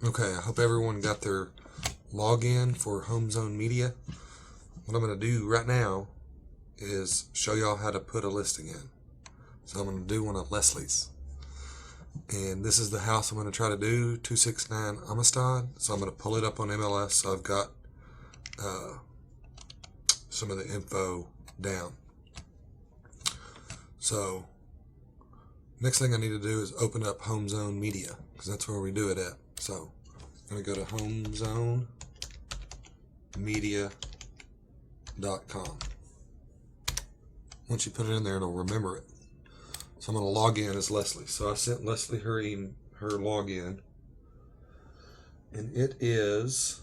Okay, I hope everyone got their login for HOMEZONE Media. What I'm going to do right now is show y'all how to put a listing in. So I'm going to do one of Leslie's. And this is the house I'm going to try to do, 269 Amistad. So I'm going to pull it up on MLS. So I've got some of the info down. So next thing I need to do is open up HOMEZONE Media, because that's where we do it at. So I'm going to go to homezonemedia.com. Once you put it in there, it'll remember it. So I'm going to log in as Leslie. So I sent Leslie her login, and it is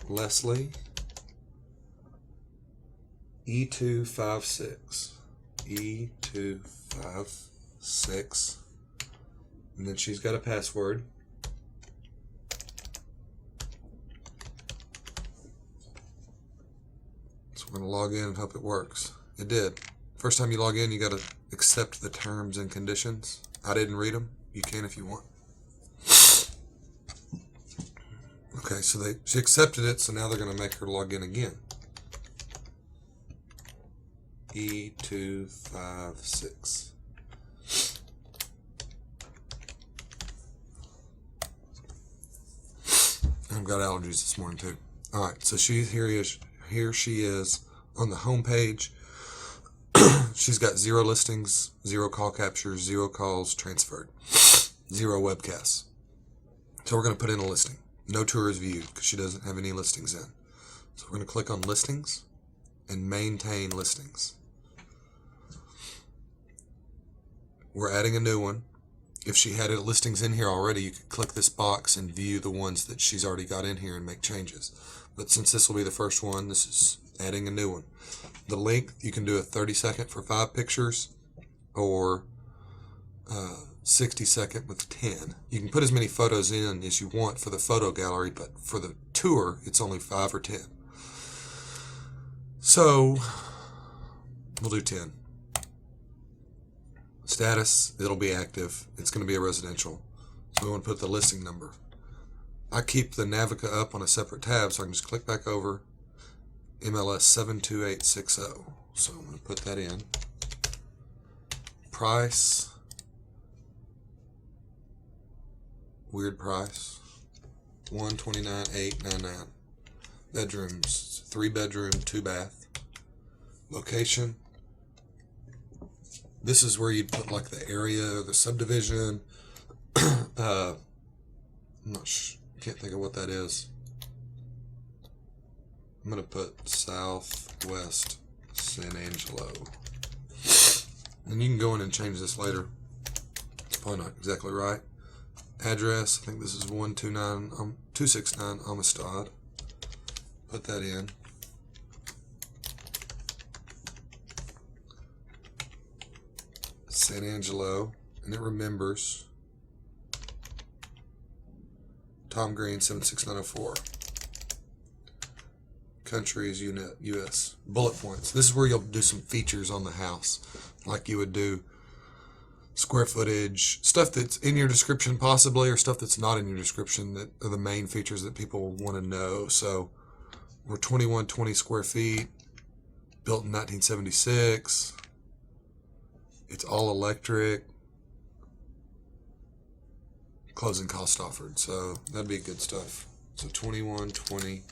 Leslie E256. E256. And then she's got a password. So we're going to log in and hope it works. It did. First time you log in, you got to accept the terms and conditions. I didn't read them. You can if you want. Okay, so she accepted it, so now they're going to make her log in again. E256. I've got allergies this morning too. Alright, so here she is on the home page. She's got 0 listings, 0 call captures, 0 calls transferred, 0 webcasts. So we're going to put in a listing. No tours viewed because she doesn't have any listings in. So we're going to click on listings and maintain listings. We're adding a new one. If she had listings in here already, you could click this box and view the ones that she's already got in here and make changes. But since this will be the first one, this is adding a new one. The length, you can do a 30-second for 5 pictures or 60-second with 10. You can put as many photos in as you want for the photo gallery, but for the tour, it's only 5 or 10. So we'll do 10. Status, it'll be active. It's going to be a residential. So we want to put the listing number. I keep the Navica up on a separate tab, so I can just click back over. MLS 72860. So I'm going to put that in. Price. Weird price. $129,899. Bedrooms. 3 bedroom, 2 bath. Location. This is where you'd put like the area, the subdivision. I'm not sure. Can't think of what that is. I'm going to put Southwest San Angelo. And you can go in and change this later. It's probably not exactly right. Address, I think this is 269 Amistad. Put that in. San Angelo, and it remembers. Tom Green 76904. Country is US. Bullet points. This is where you'll do some features on the house, like you would do square footage, stuff that's in your description possibly, or stuff that's not in your description that are the main features that people want to know. So we're 2120 square feet, built in 1976. It's all electric. Closing cost offered. So that'd be good stuff. So 2120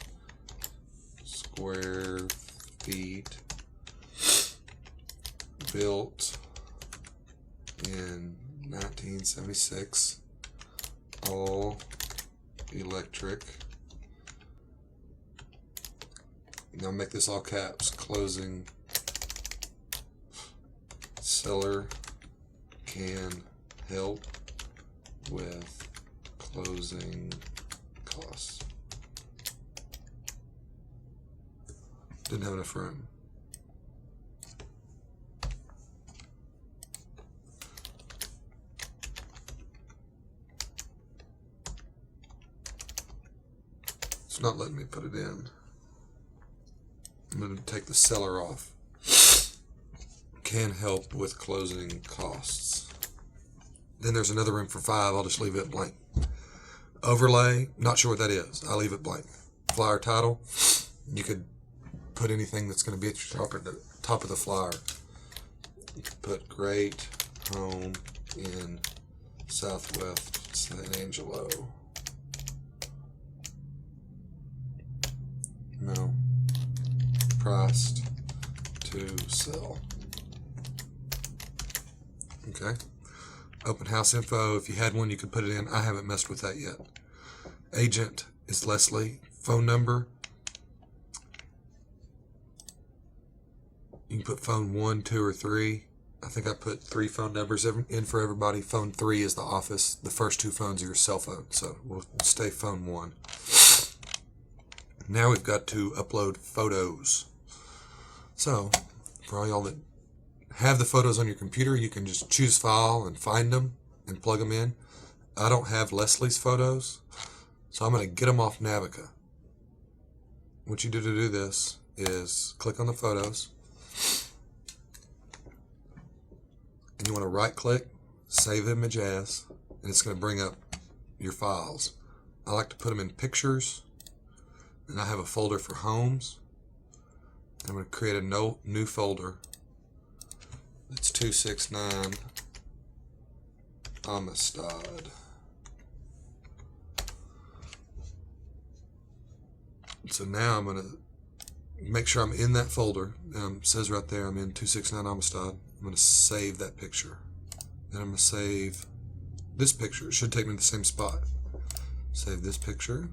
square feet, built in 1976, all electric. Now make this all caps. Closing. Seller can help with closing costs. Didn't have enough room. It's not letting me put it in. I'm going to take the seller off. Can help with closing costs. Then there's another room for 5. I'll just leave it blank. overlay, not sure what that is. I'll leave it blank. Flyer title, you could put anything that's going to be at your top of the flyer. You could put great home in Southwest San Angelo. No. Priced to sell. Okay. Open house info. If you had one, you could put it in. I haven't messed with that yet. Agent is Leslie. Phone number. You can put phone 1, 2, or 3. I think I put 3 phone numbers in for everybody. Phone 3 is the office. The first 2 phones are your cell phone. So we'll stay phone 1. Now we've got to upload photos. So for all y'all that have the photos on your computer, you can just choose file and find them and plug them in. I don't have Leslie's photos, so I'm going to get them off Navica. What you do to do this is click on the photos, and you want to right click, save image as, and it's going to bring up your files. I like to put them in pictures, and I have a folder for homes. I'm going to create a new folder. It's 269 Amistad. So now I'm going to make sure I'm in that folder. It says right there I'm in 269 Amistad. I'm going to save that picture. Then I'm going to save this picture. It should take me to the same spot. Save this picture.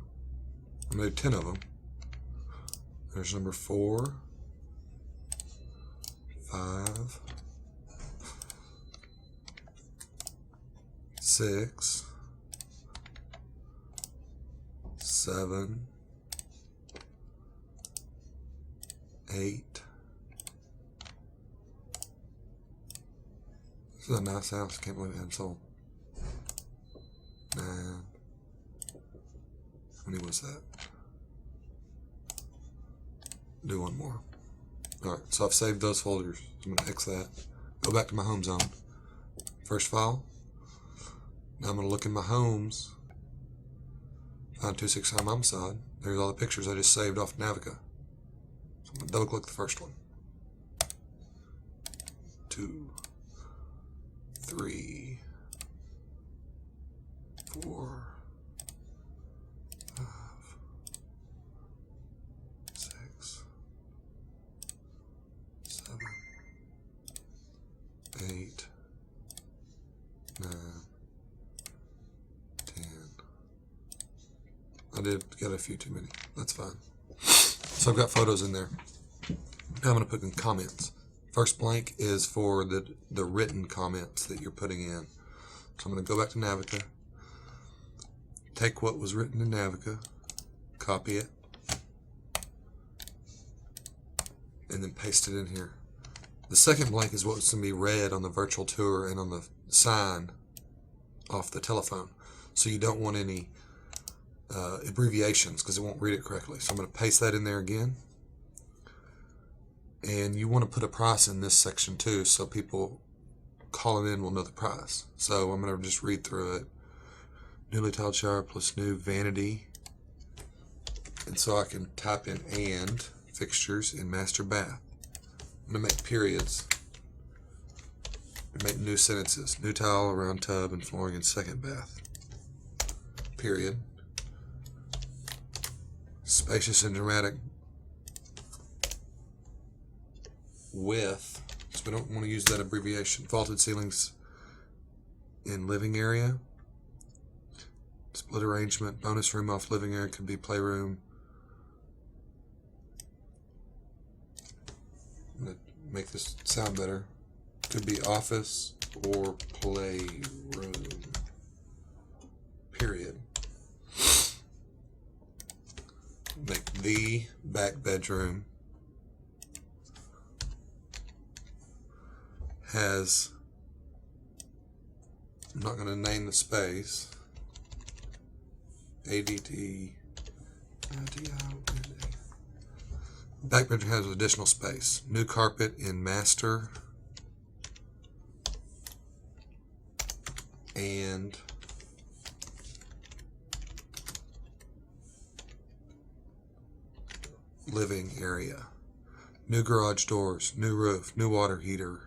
I made 10 of them. There's number 4, 5, 6, 7, 8. This is a nice house. I can't believe it hadn't sold. 9. How many was that? Do one more. Alright, so I've saved those folders. I'm going to X that. Go back to my home zone. First file. Now I'm going to look in my homes. Find 269 Amistad. There's all the pictures I just saved off Navica. So I'm going to double click the first one. 2, 3, 4, 5, 6, 7, 8, 9, 10. I did get a few too many. That's fine. So I've got photos in there. Now I'm going to put in comments. First blank is for the written comments that you're putting in. So I'm going to go back to Navica, take what was written in Navica, copy it, and then paste it in here. The second blank is what's going to be read on the virtual tour and on the sign off the telephone. So you don't want any abbreviations because it won't read it correctly. So I'm going to paste that in there again. And you want to put a price in this section too, so people calling in will know the price. So I'm going to just read through it. Newly tiled shower plus new vanity. And so I can type in and fixtures in master bath. I'm going to make periods. Make new sentences. New tile around tub and flooring in second bath. Period. Spacious and dramatic with, so we don't want to use that abbreviation. Vaulted ceilings in living area. Split arrangement. Bonus room off living area could be playroom. I'm going to make this sound better. Could be office or playroom. Period. Make the back bedroom has, I'm not going to name the space, ADT, back bedroom has additional space. New carpet in master and living area. New garage doors, new roof, new water heater,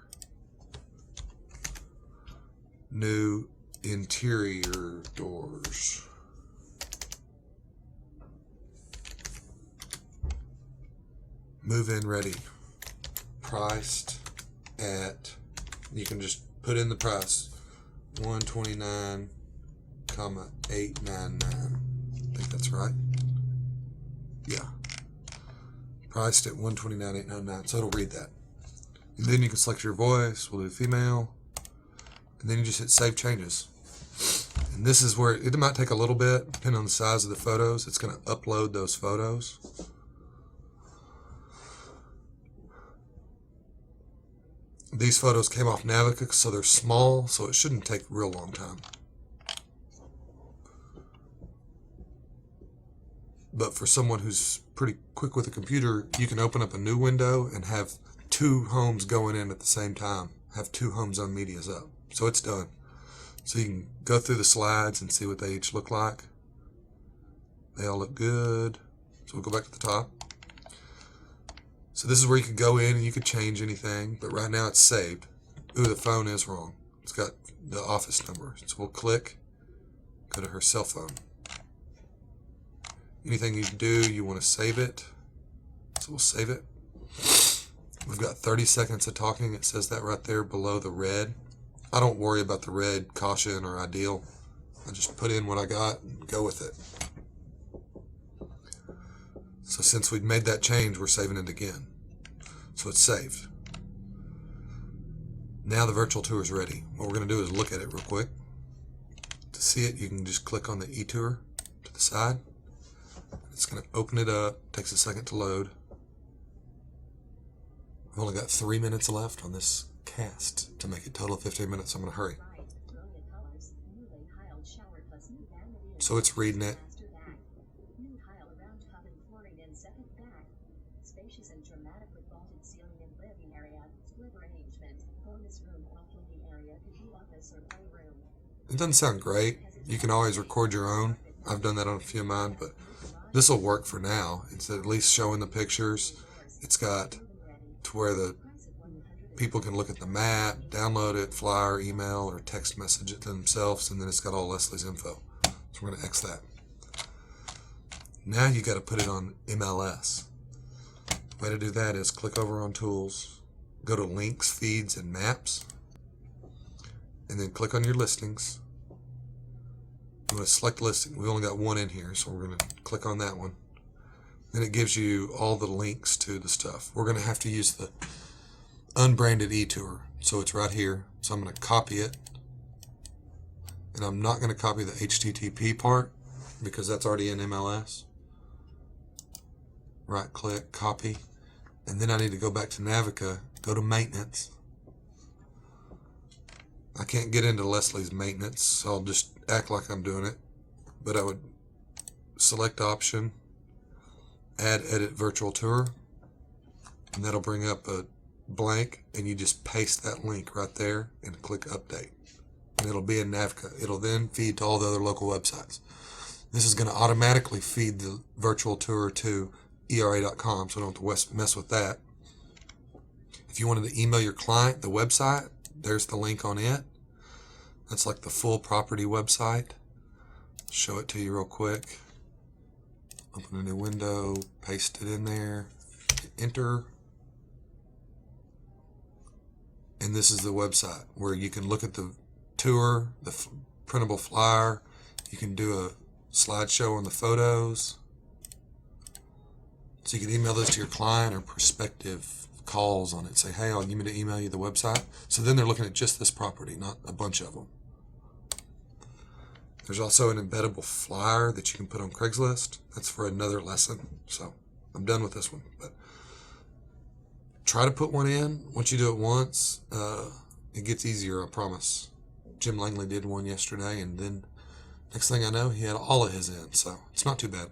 new interior doors. Move-in ready. Priced at, you can just put in the price, $129,899. I think that's right. Yeah. Priced at $129,899. So it'll read that. And then you can select your voice. We'll do female. And then you just hit save changes. And this is where it might take a little bit, depending on the size of the photos. It's going to upload those photos. These photos came off Navica, so they're small, so it shouldn't take a real long time. But for someone who's pretty quick with a computer, you can open up a new window and have 2 homes going in at the same time. Have 2 HOMEZONE medias up. So it's done. So you can go through the slides and see what they each look like. They all look good. So we'll go back to the top. So this is where you could go in and you could change anything, but right now it's saved. Ooh, the phone is wrong. It's got the office number. So we'll click, go to her cell phone. Anything you do, you want to save it. So we'll save it. We've got 30 seconds of talking. It says that right there below the red. I don't worry about the red, caution or ideal. I just put in what I got and go with it. So since we've made that change, we're saving it again. So it's saved. Now the virtual tour is ready. What we're going to do is look at it real quick. To see it, you can just click on the e-tour to the side. It's going to open it up. Takes a second to load. I've only got 3 minutes left on this cast to make it total of 15 minutes. So I'm going to hurry. So it's reading it. Spacious and dramatic with vaulted ceiling and living area, split arrangement, bonus room off living area, could be office or playroom. It doesn't sound great. You can always record your own. I've done that on a few of mine, but this will work for now. It's at least showing the pictures. It's got to where the people can look at the map, download it, flyer, email, or text message it to themselves, and then it's got all Leslie's info. So we're going to X that. Now you got to put it on MLS. The way to do that is click over on Tools, go to Links, Feeds, and Maps, and then click on your listings. You want to select listing. We've only got one in here, so we're going to click on that one. Then it gives you all the links to the stuff. We're going to have to use the unbranded e-tour, so it's right here. So I'm going to copy it, and I'm not going to copy the HTTP part because that's already in MLS. Right click, copy, and then I need to go back to Navica, go to maintenance. I can't get into Leslie's maintenance, so I'll just act like I'm doing it. But I would select option, add edit virtual tour, and that'll bring up a blank, and you just paste that link right there and click update. And it'll be in Navica. It'll then feed to all the other local websites. This is going to automatically feed the virtual tour to ERA.com, so don't have to mess with that. If you wanted to email your client the website, there's the link on it. That's like the full property website. Show it to you real quick. Open a new window, paste it in there, hit enter. And this is the website where you can look at the tour, the printable flyer. You can do a slideshow on the photos. So you can email this to your client or prospective calls on it. Say, hey, I need me to email you the website. So then they're looking at just this property, not a bunch of them. There's also an embeddable flyer that you can put on Craigslist. That's for another lesson. So I'm done with this one. But try to put one in. Once you do it once, it gets easier, I promise. Jim Langley did one yesterday, and then next thing I know, he had all of his in. So it's not too bad.